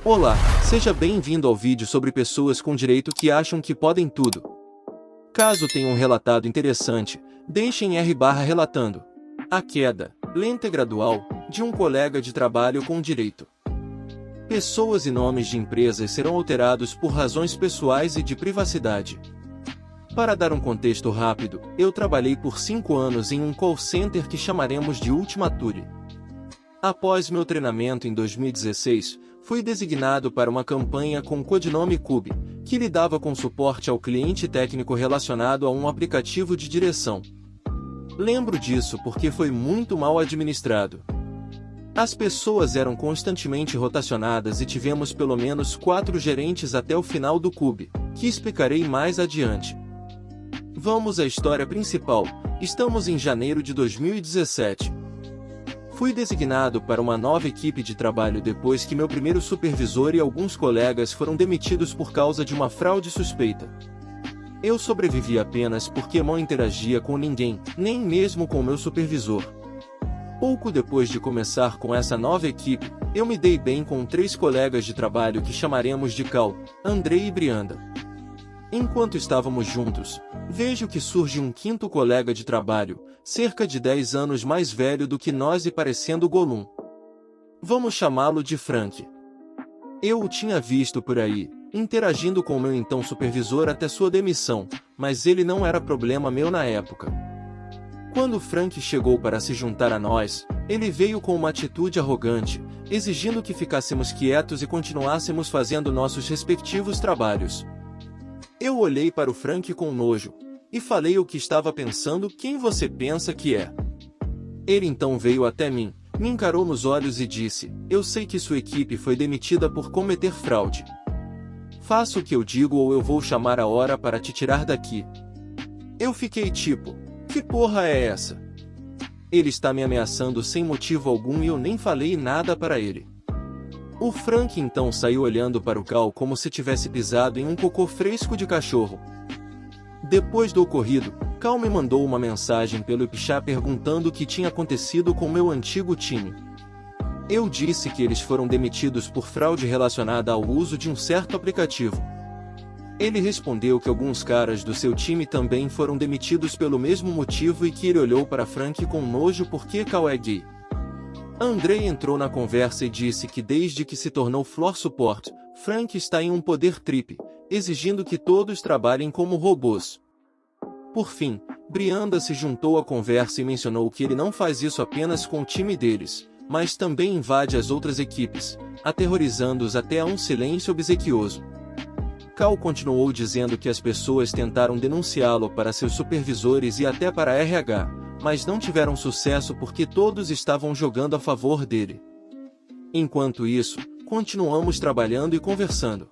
Olá, seja bem-vindo ao vídeo sobre pessoas com direito que acham que podem tudo. Caso tenha um relatado interessante, deixem R/relatando. A queda, lenta e gradual, de um colega de trabalho com direito. Pessoas e nomes de empresas serão alterados por razões pessoais e de privacidade. Para dar um contexto rápido, eu trabalhei por 5 anos em um call center que chamaremos de Ultimature. Após meu treinamento em 2016, fui designado para uma campanha com o codinome Cube, que lidava com suporte ao cliente técnico relacionado a um aplicativo de direção. Lembro disso porque foi muito mal administrado. As pessoas eram constantemente rotacionadas e tivemos pelo menos 4 gerentes até o final do Cube, que explicarei mais adiante. Vamos à história principal. Estamos em janeiro de 2017. Fui designado para uma nova equipe de trabalho depois que meu primeiro supervisor e alguns colegas foram demitidos por causa de uma fraude suspeita. Eu sobrevivi apenas porque não interagia com ninguém, nem mesmo com meu supervisor. Pouco depois de começar com essa nova equipe, eu me dei bem com 3 colegas de trabalho que chamaremos de Cal, Andrei e Brianda. Enquanto estávamos juntos, vejo que surge um 5º colega de trabalho, cerca de 10 anos mais velho do que nós e parecendo Gollum. Vamos chamá-lo de Frank. Eu o tinha visto por aí, interagindo com meu então supervisor até sua demissão, mas ele não era problema meu na época. Quando Frank chegou para se juntar a nós, ele veio com uma atitude arrogante, exigindo que ficássemos quietos e continuássemos fazendo nossos respectivos trabalhos. Eu olhei para o Frank com nojo, e falei o que estava pensando. Quem você pensa que é? Ele então veio até mim, me encarou nos olhos e disse, eu sei que sua equipe foi demitida por cometer fraude. Faça o que eu digo ou eu vou chamar a hora para te tirar daqui. Eu fiquei tipo, que porra é essa? Ele está me ameaçando sem motivo algum e eu nem falei nada para ele. O Frank então saiu olhando para o Cal como se tivesse pisado em um cocô fresco de cachorro. Depois do ocorrido, Cal me mandou uma mensagem pelo Ipixá perguntando o que tinha acontecido com meu antigo time. Eu disse que eles foram demitidos por fraude relacionada ao uso de um certo aplicativo. Ele respondeu que alguns caras do seu time também foram demitidos pelo mesmo motivo e que ele olhou para Frank com nojo porque Cal é gay. Andrei entrou na conversa e disse que desde que se tornou Floor Support, Frank está em um poder trip, exigindo que todos trabalhem como robôs. Por fim, Brianda se juntou à conversa e mencionou que ele não faz isso apenas com o time deles, mas também invade as outras equipes, aterrorizando-os até a um silêncio obsequioso. Cal continuou dizendo que as pessoas tentaram denunciá-lo para seus supervisores e até para a RH, mas não tiveram sucesso porque todos estavam jogando a favor dele. Enquanto isso, continuamos trabalhando e conversando.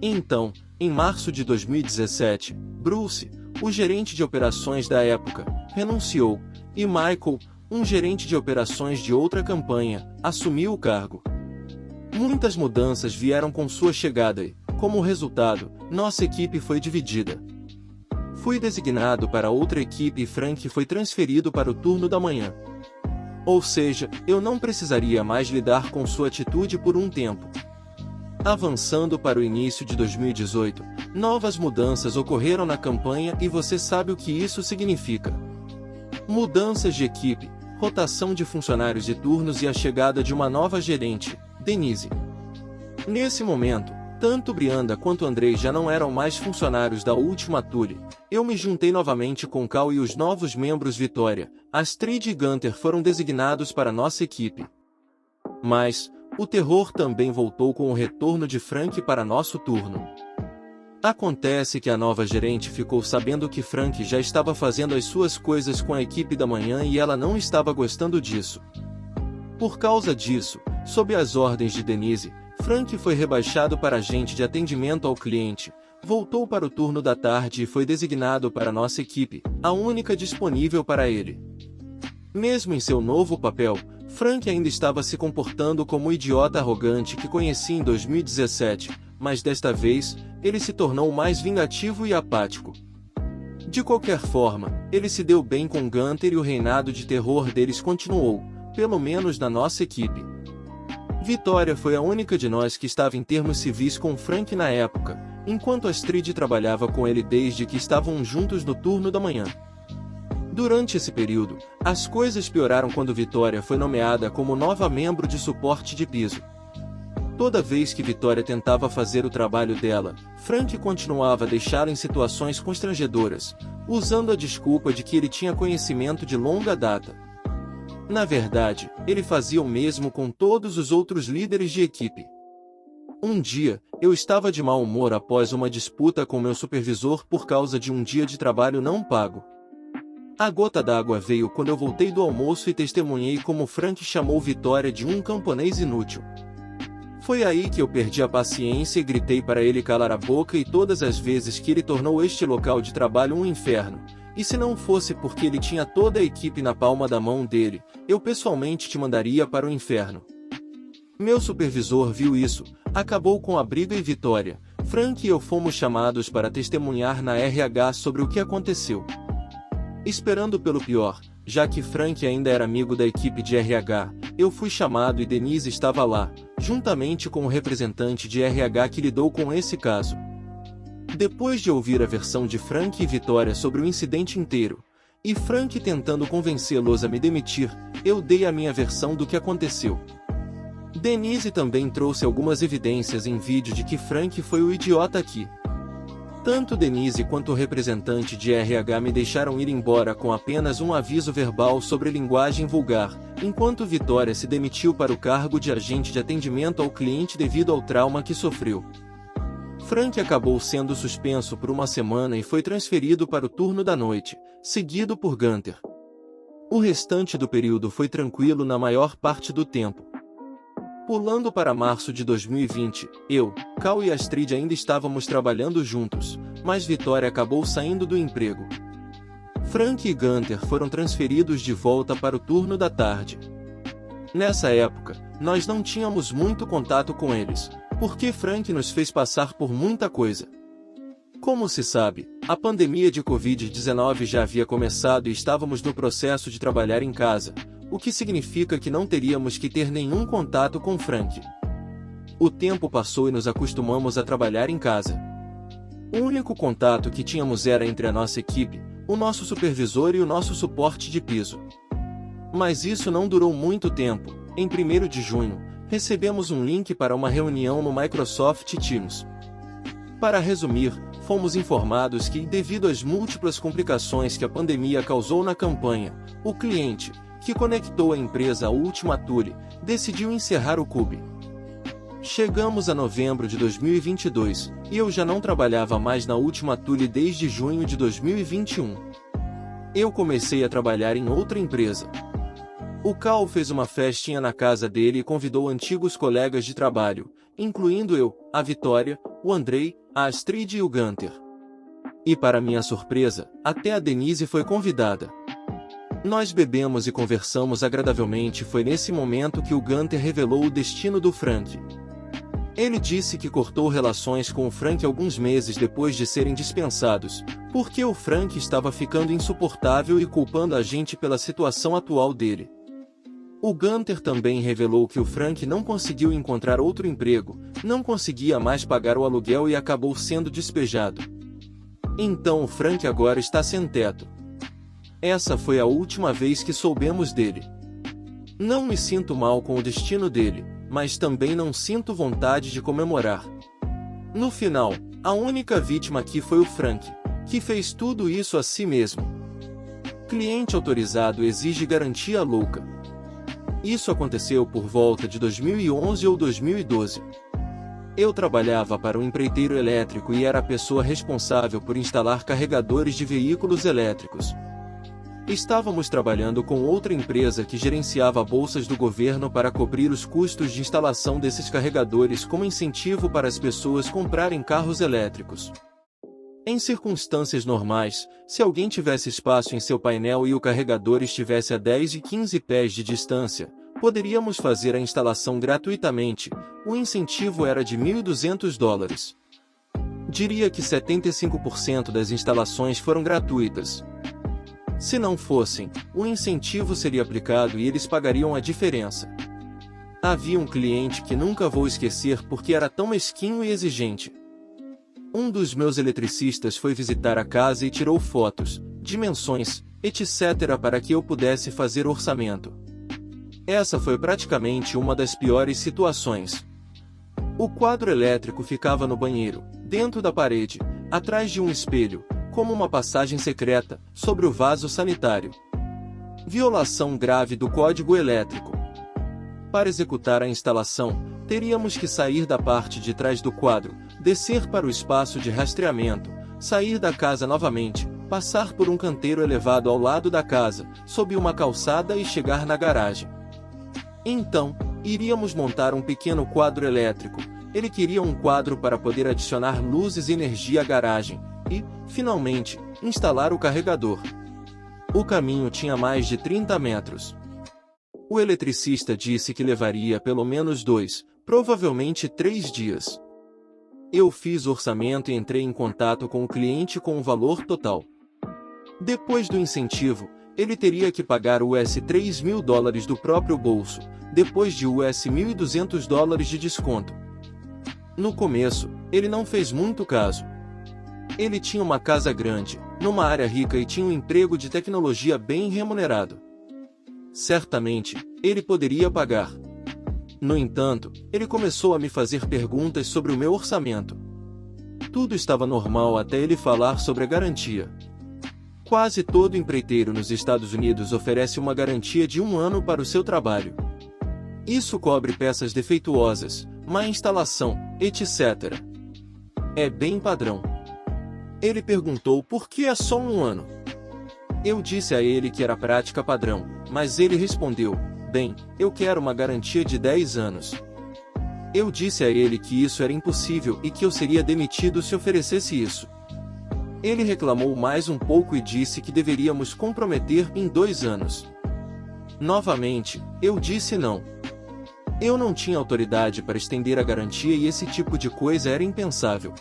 Então, em março de 2017, Bruce, o gerente de operações da época, renunciou, e Michael, um gerente de operações de outra campanha, assumiu o cargo. Muitas mudanças vieram com sua chegada e, como resultado, nossa equipe foi dividida. Fui designado para outra equipe e Frank foi transferido para o turno da manhã. Ou seja, eu não precisaria mais lidar com sua atitude por um tempo. Avançando para o início de 2018, novas mudanças ocorreram na campanha e você sabe o que isso significa. Mudanças de equipe, rotação de funcionários e turnos e a chegada de uma nova gerente, Denise. Nesse momento, tanto Brianda quanto Andrei já não eram mais funcionários da Ultimature. Eu me juntei novamente com Cal e os novos membros Vitória, Astrid e Gunter foram designados para nossa equipe. Mas, o terror também voltou com o retorno de Frank para nosso turno. Acontece que a nova gerente ficou sabendo que Frank já estava fazendo as suas coisas com a equipe da manhã e ela não estava gostando disso. Por causa disso, sob as ordens de Denise, Frank foi rebaixado para agente de atendimento ao cliente, voltou para o turno da tarde e foi designado para nossa equipe, a única disponível para ele. Mesmo em seu novo papel, Frank ainda estava se comportando como o idiota arrogante que conheci em 2017, mas desta vez, ele se tornou mais vingativo e apático. De qualquer forma, ele se deu bem com Gunter e o reinado de terror deles continuou, pelo menos na nossa equipe. Vitória foi a única de nós que estava em termos civis com Frank na época, enquanto Astrid trabalhava com ele desde que estavam juntos no turno da manhã. Durante esse período, as coisas pioraram quando Vitória foi nomeada como nova membro de suporte de piso. Toda vez que Vitória tentava fazer o trabalho dela, Frank continuava a deixá-la em situações constrangedoras, usando a desculpa de que ele tinha conhecimento de longa data. Na verdade, ele fazia o mesmo com todos os outros líderes de equipe. Um dia, eu estava de mau humor após uma disputa com meu supervisor por causa de um dia de trabalho não pago. A gota d'água veio quando eu voltei do almoço e testemunhei como Frank chamou Vitória de um camponês inútil. Foi aí que eu perdi a paciência e gritei para ele calar a boca e todas as vezes que ele tornou este local de trabalho um inferno. E se não fosse porque ele tinha toda a equipe na palma da mão dele, eu pessoalmente te mandaria para o inferno. Meu supervisor viu isso, acabou com a briga e Vitória, Frank e eu fomos chamados para testemunhar na RH sobre o que aconteceu. Esperando pelo pior, já que Frank ainda era amigo da equipe de RH, eu fui chamado e Denise estava lá, juntamente com o representante de RH que lidou com esse caso. Depois de ouvir a versão de Frank e Vitória sobre o incidente inteiro, e Frank tentando convencê-los a me demitir, eu dei a minha versão do que aconteceu. Denise também trouxe algumas evidências em vídeo de que Frank foi o idiota aqui. Tanto Denise quanto o representante de RH me deixaram ir embora com apenas um aviso verbal sobre linguagem vulgar, enquanto Vitória se demitiu para o cargo de agente de atendimento ao cliente devido ao trauma que sofreu. Frank acabou sendo suspenso por uma semana e foi transferido para o turno da noite, seguido por Gunter. O restante do período foi tranquilo na maior parte do tempo. Pulando para março de 2020, eu, Cal e Astrid ainda estávamos trabalhando juntos, mas Vitória acabou saindo do emprego. Frank e Gunter foram transferidos de volta para o turno da tarde. Nessa época, nós não tínhamos muito contato com eles, porque Frank nos fez passar por muita coisa. Como se sabe, a pandemia de Covid-19 já havia começado e estávamos no processo de trabalhar em casa, o que significa que não teríamos que ter nenhum contato com Frank. O tempo passou e nos acostumamos a trabalhar em casa. O único contato que tínhamos era entre a nossa equipe, o nosso supervisor e o nosso suporte de piso. Mas isso não durou muito tempo. Em 1º de junho, recebemos um link para uma reunião no Microsoft Teams. Para resumir, fomos informados que, devido às múltiplas complicações que a pandemia causou na campanha, o cliente, que conectou a empresa ao Ultimatuli, decidiu encerrar o Cube. Chegamos a novembro de 2022, e eu já não trabalhava mais na Ultimatuli desde junho de 2021. Eu comecei a trabalhar em outra empresa. O Cal fez uma festinha na casa dele e convidou antigos colegas de trabalho, incluindo eu, a Vitória, o Andrei, a Astrid e o Gunter. E para minha surpresa, até a Denise foi convidada. Nós bebemos e conversamos agradavelmente. Foi nesse momento que o Gunter revelou o destino do Frank. Ele disse que cortou relações com o Frank alguns meses depois de serem dispensados, porque o Frank estava ficando insuportável e culpando a gente pela situação atual dele. O Gunter também revelou que o Frank não conseguiu encontrar outro emprego, não conseguia mais pagar o aluguel e acabou sendo despejado. Então o Frank agora está sem teto. Essa foi a última vez que soubemos dele. Não me sinto mal com o destino dele, mas também não sinto vontade de comemorar. No final, a única vítima aqui foi o Frank, que fez tudo isso a si mesmo. Cliente autorizado exige garantia louca. Isso aconteceu por volta de 2011 ou 2012. Eu trabalhava para um empreiteiro elétrico e era a pessoa responsável por instalar carregadores de veículos elétricos. Estávamos trabalhando com outra empresa que gerenciava bolsas do governo para cobrir os custos de instalação desses carregadores como incentivo para as pessoas comprarem carros elétricos. Em circunstâncias normais, se alguém tivesse espaço em seu painel e o carregador estivesse a 10 e 15 pés de distância, poderíamos fazer a instalação gratuitamente. O incentivo era de $1.200. Diria que 75% das instalações foram gratuitas. Se não fossem, o incentivo seria aplicado e eles pagariam a diferença. Havia um cliente que nunca vou esquecer porque era tão mesquinho e exigente. Um dos meus eletricistas foi visitar a casa e tirou fotos, dimensões, etc. para que eu pudesse fazer orçamento. Essa foi praticamente uma das piores situações. O quadro elétrico ficava no banheiro, dentro da parede, atrás de um espelho, como uma passagem secreta, sobre o vaso sanitário. Violação grave do código elétrico. Para executar a instalação, teríamos que sair da parte de trás do quadro, descer para o espaço de rastreamento, sair da casa novamente, passar por um canteiro elevado ao lado da casa, subir uma calçada e chegar na garagem. Então, iríamos montar um pequeno quadro elétrico. Ele queria um quadro para poder adicionar luzes e energia à garagem, e, finalmente, instalar o carregador. O caminho tinha mais de 30 metros. O eletricista disse que levaria pelo menos 2, provavelmente 3 dias. Eu fiz o orçamento e entrei em contato com o cliente com o valor total. Depois do incentivo, ele teria que pagar US $3.000 do próprio bolso, depois de US $1.200 de desconto. No começo, ele não fez muito caso. Ele tinha uma casa grande, numa área rica e tinha um emprego de tecnologia bem remunerado. Certamente, ele poderia pagar. No entanto, ele começou a me fazer perguntas sobre o meu orçamento. Tudo estava normal até ele falar sobre a garantia. Quase todo empreiteiro nos Estados Unidos oferece uma garantia de 1 ano para o seu trabalho. Isso cobre peças defeituosas, má instalação, etc. É bem padrão. Ele perguntou por que é só 1 ano. Eu disse a ele que era prática padrão, mas ele respondeu, bem, eu quero uma garantia de 10 anos. Eu disse a ele que isso era impossível e que eu seria demitido se oferecesse isso. Ele reclamou mais um pouco e disse que deveríamos comprometer em 2 anos. Novamente, eu disse não. Eu não tinha autoridade para estender a garantia e esse tipo de coisa era impensável.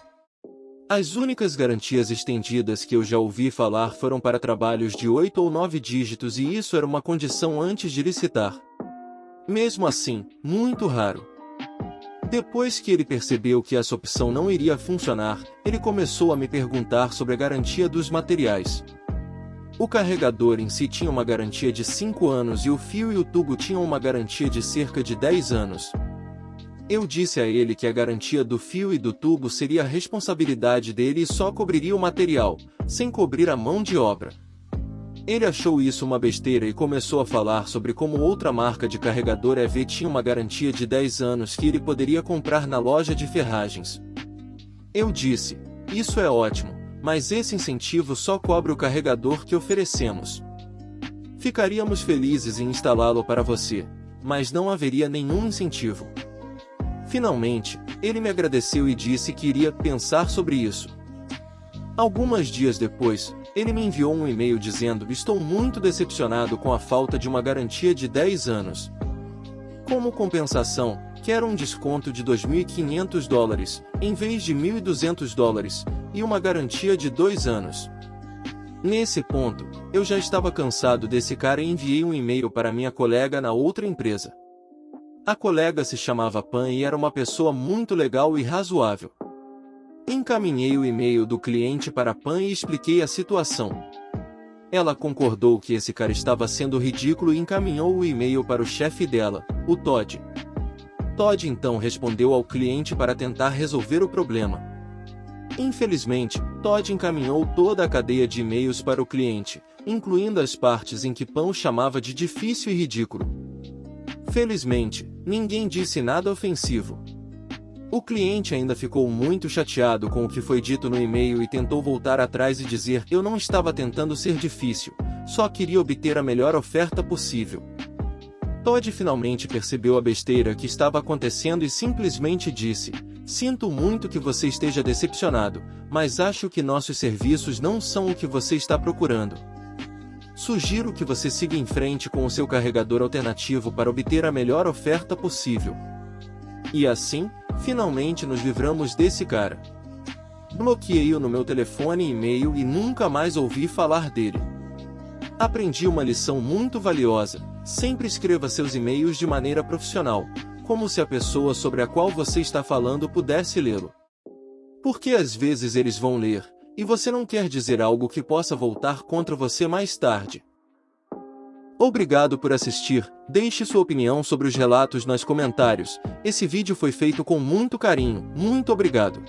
As únicas garantias estendidas que eu já ouvi falar foram para trabalhos de 8 ou 9 dígitos e isso era uma condição antes de licitar. Mesmo assim, muito raro. Depois que ele percebeu que essa opção não iria funcionar, ele começou a me perguntar sobre a garantia dos materiais. O carregador em si tinha uma garantia de 5 anos e o fio e o tubo tinham uma garantia de cerca de 10 anos. Eu disse a ele que a garantia do fio e do tubo seria a responsabilidade dele e só cobriria o material, sem cobrir a mão de obra. Ele achou isso uma besteira e começou a falar sobre como outra marca de carregador EV tinha uma garantia de 10 anos que ele poderia comprar na loja de ferragens. Eu disse, isso é ótimo, mas esse incentivo só cobre o carregador que oferecemos. Ficaríamos felizes em instalá-lo para você, mas não haveria nenhum incentivo. Finalmente, ele me agradeceu e disse que iria pensar sobre isso. Alguns dias depois, ele me enviou um e-mail dizendo: estou muito decepcionado com a falta de uma garantia de 10 anos. Como compensação, quero um desconto de $2.500, em vez de $1.200, e uma garantia de 2 anos. Nesse ponto, eu já estava cansado desse cara e enviei um e-mail para minha colega na outra empresa. A colega se chamava Pan e era uma pessoa muito legal e razoável. Encaminhei o e-mail do cliente para a Pan e expliquei a situação. Ela concordou que esse cara estava sendo ridículo e encaminhou o e-mail para o chefe dela, o Todd. Todd então respondeu ao cliente para tentar resolver o problema. Infelizmente, Todd encaminhou toda a cadeia de e-mails para o cliente, incluindo as partes em que Pan o chamava de difícil e ridículo. Felizmente, ninguém disse nada ofensivo. O cliente ainda ficou muito chateado com o que foi dito no e-mail e tentou voltar atrás e dizer: eu não estava tentando ser difícil, só queria obter a melhor oferta possível. Todd finalmente percebeu a besteira que estava acontecendo e simplesmente disse: sinto muito que você esteja decepcionado, mas acho que nossos serviços não são o que você está procurando. Sugiro que você siga em frente com o seu carregador alternativo para obter a melhor oferta possível. E assim, finalmente nos livramos desse cara. Bloqueei-o no meu telefone e e-mail e nunca mais ouvi falar dele. Aprendi uma lição muito valiosa: sempre escreva seus e-mails de maneira profissional, como se a pessoa sobre a qual você está falando pudesse lê-lo. Porque às vezes eles vão ler, e você não quer dizer algo que possa voltar contra você mais tarde. Obrigado por assistir, deixe sua opinião sobre os relatos nos comentários. Esse vídeo foi feito com muito carinho, muito obrigado.